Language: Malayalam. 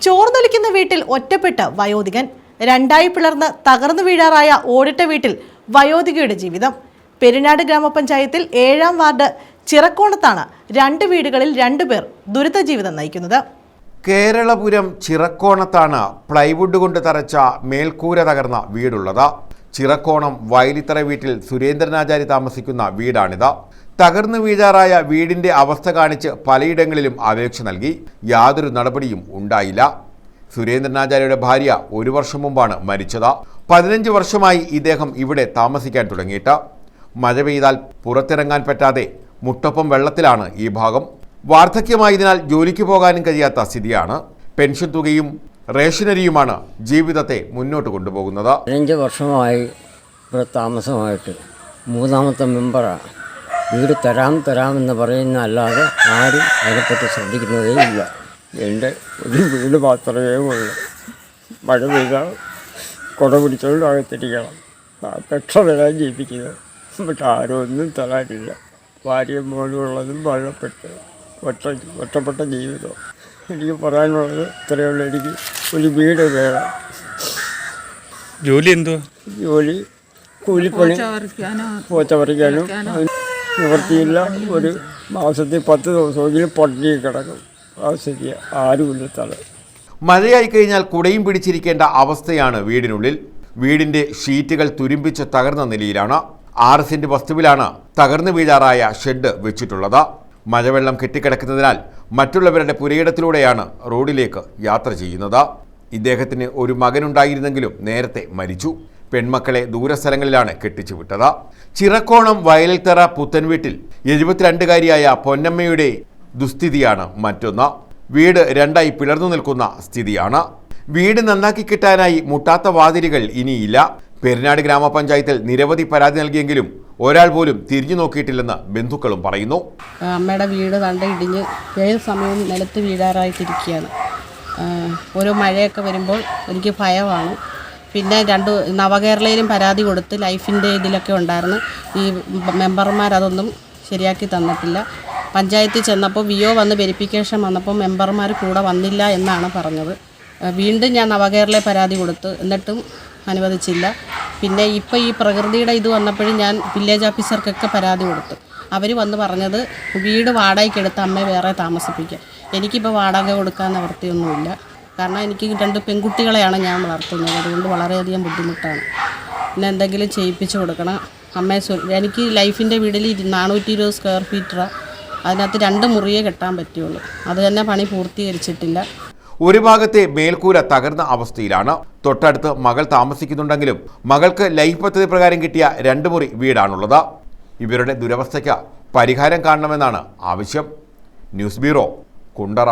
ചോർന്നൊലിക്കുന്ന വീട്ടിൽ ഒറ്റപ്പെട്ട വയോധികൻ. രണ്ടായി പിളർന്ന് തകർന്നു വീഴാറായ ഓടിട്ട വീട്ടിൽ വയോധികയുടെ ജീവിതം. പെരിനാട് ഗ്രാമപഞ്ചായത്തിൽ 7-ാം വാർഡ് ചിറക്കോണത്താണ് 2 വീടുകളിൽ 2 പേർ ദുരിത ജീവിതം നയിക്കുന്നത്. കേരളപുരം ചിറക്കോണത്താണ് പ്ലൈവുഡ് കൊണ്ട് തറച്ച മേൽക്കൂര തകർന്ന വീടുള്ളത്. ചിറക്കോണം വയലിത്തറ വീട്ടിൽ സുരേന്ദ്രനാചാരി താമസിക്കുന്ന വീടാണിത്. തകർന്നു വീഴാറായ വീടിന്റെ അവസ്ഥ കാണിച്ച് പലയിടങ്ങളിലും അപേക്ഷ നൽകി. യാതൊരു നടപടിയും ഉണ്ടായില്ല. സുരേന്ദ്രനാചാര്യയുടെ ഭാര്യ 1 വർഷം മുമ്പാണ് മരിച്ചത്. 15 വർഷമായി ഇദ്ദേഹം ഇവിടെ താമസിക്കാൻ തുടങ്ങിയിട്ട്. മഴ പെയ്താൽ പുറത്തിറങ്ങാൻ പറ്റാതെ മുട്ടൊപ്പം വെള്ളത്തിലാണ് ഈ ഭാഗം. വാർദ്ധക്യമായതിനാൽ ജോലിക്ക് പോകാനും കഴിയാത്ത സ്ഥിതിയാണ്. പെൻഷൻ തുകയും റേഷനരിയുമാണ് ജീവിതത്തെ മുന്നോട്ട് കൊണ്ടുപോകുന്നത്. 15 വർഷമായി ഇവിടെ താമസമായിട്ട് 3ാമത്തെ മെമ്പറാണ്. വീട് തരാമെന്ന് പറയുന്ന അല്ലാതെ ആരും അതിനെപ്പറ്റി ശ്രദ്ധിക്കുന്നതേ ഇല്ല. എൻ്റെ ഒരു വീട് മാത്രമേ ഉള്ളൂ. മഴ പെയ്താൽ കുട പിടിച്ചുകൊണ്ട് അകത്തിരിക്കണം. പെക്ഷ തരാൻ ജീവിക്കുന്നത്. പക്ഷെ ആരും ഒന്നും തരാനില്ല. ഭാര്യയും മോനുള്ളതും മഴപ്പെട്ട് ഒറ്റപ്പെട്ട ജീവിതം. എനിക്ക് പറയാനുള്ളത് ഇത്രയുള്ള എനിക്ക് ഒരു വീട് വേണം. ജോലി എന്തോ? ജോലി കൂലിപ്പണി, പോച്ച പറിക്കാനും നിവൃത്തിയില്ല. ഒരു മാസത്തിൽ 10 ദിവസമെങ്കിലും പട്ടിണി കിടക്കും. ആ ശരിയാ, ആരുമില്ല തല. മഴയായി കഴിഞ്ഞാൽ കുടയും പിടിച്ചിരിക്കേണ്ട അവസ്ഥയാണ് വീടിനുള്ളിൽ. വീടിന്റെ ഷീറ്റുകൾ തുരുമ്പിച്ച് തകർന്ന നിലയിലാണ്. 6 സെന്റ് വസ്തുവിലാണ് തകർന്നു വീഴാറായ ഷെഡ് വെച്ചിട്ടുള്ളത്. മഴവെള്ളം കെട്ടിക്കിടക്കുന്നതിനാൽ മറ്റുള്ളവരുടെ പുരയിടത്തിലൂടെയാണ് റോഡിലേക്ക് യാത്ര ചെയ്യുന്നത്. ഇദ്ദേഹത്തിന് ഒരു മകനുണ്ടായിരുന്നെങ്കിലും നേരത്തെ മരിച്ചു. പെൺമക്കളെ ദൂരസ്ഥലങ്ങളിലാണ് കെട്ടിച്ചു വിട്ടത്. ചിറക്കോണം വയലിത്തറ പുത്തൻവീട്ടിൽ 72-കാരിയായ പൊന്നമ്മയുടെ ദുസ്ഥിതിയാണ് മറ്റൊന്ന്. വീട് 2ആയി പിളർന്നു നിൽക്കുന്ന സ്ഥിതിയാണ്. വീട് നന്നാക്കി കിട്ടാനായി മുട്ടാത്ത വാതിലുകൾ ഇനിയില്ല. പെരിനാട് ഗ്രാമപഞ്ചായത്തിൽ നിരവധി പരാതി നൽകിയെങ്കിലും ഒരാൾ പോലും തിരിഞ്ഞു നോക്കിയിട്ടില്ലെന്ന് ബന്ധുക്കളും പറയുന്നു. അമ്മയുടെ വീട് കണ്ട് ഇടിഞ്ഞ് ഏത് സമയവും നിലത്ത് വീഴാറായിട്ടിരിക്കുകയാണ്. ഓരോ മഴയൊക്കെ വരുമ്പോൾ എനിക്ക് ഭയമാണ്. പിന്നെ 2 നവകേരളയിലും പരാതി കൊടുത്ത് ലൈഫിൻ്റെ ഇതിലൊക്കെ ഉണ്ടായിരുന്നു. ഈ മെമ്പർമാർ അതൊന്നും ശരിയാക്കി തന്നിട്ടില്ല. പഞ്ചായത്തിൽ ചെന്നപ്പോൾ വിഒ വന്ന് വെരിഫിക്കേഷൻ വന്നപ്പോൾ മെമ്പർമാർ കൂടെ വന്നില്ല എന്നാണ് പറഞ്ഞത്. വീണ്ടും ഞാൻ നവകേരളയിൽ പരാതി കൊടുത്ത് എന്നിട്ടും അനുവദിച്ചില്ല. പിന്നെ ഇപ്പോൾ ഈ പ്രകൃതിയുടെ ഇത് വന്നപ്പോഴും ഞാൻ വില്ലേജ് ഓഫീസർക്കൊക്കെ പരാതി കൊടുത്തു. അവർ വന്ന് പറഞ്ഞത് വീട് വാടകയ്ക്കെടുത്ത് അമ്മയെ വേറെ താമസിപ്പിക്കുക. എനിക്കിപ്പോൾ വാടക കൊടുക്കാൻ നിവൃത്തിയൊന്നുമില്ല. കാരണം എനിക്ക് 2 പെൺകുട്ടികളെയാണ് ഞാൻ വളർത്തുന്നത്. അതുകൊണ്ട് വളരെയധികം ബുദ്ധിമുട്ടാണ്. പിന്നെ എന്തെങ്കിലും ചെയ്യിപ്പിച്ച് കൊടുക്കണം. എനിക്ക് ലൈഫിൻ്റെ വീട്ടിൽ 420 സ്ക്വയർ ഫീറ്ററാണ്. അതിനകത്ത് 2 മുറിയേ കെട്ടാൻ പറ്റുള്ളൂ. അത് തന്നെ പണി പൂർത്തീകരിച്ചിട്ടില്ല. ഒരു ഭാഗത്തെ മേൽക്കൂര തകർന്ന അവസ്ഥയിലാണ്. തൊട്ടടുത്ത് മകൾ താമസിക്കുന്നുണ്ടെങ്കിലും മകൾക്ക് ലൈഫ് പദ്ധതി പ്രകാരം കിട്ടിയ 2 മുറി വീടാണുള്ളത്. ഇവരുടെ ദുരവസ്ഥയ്ക്ക് പരിഹാരം കാണണമെന്നാണ് ആവശ്യം. News bureau, Kundara.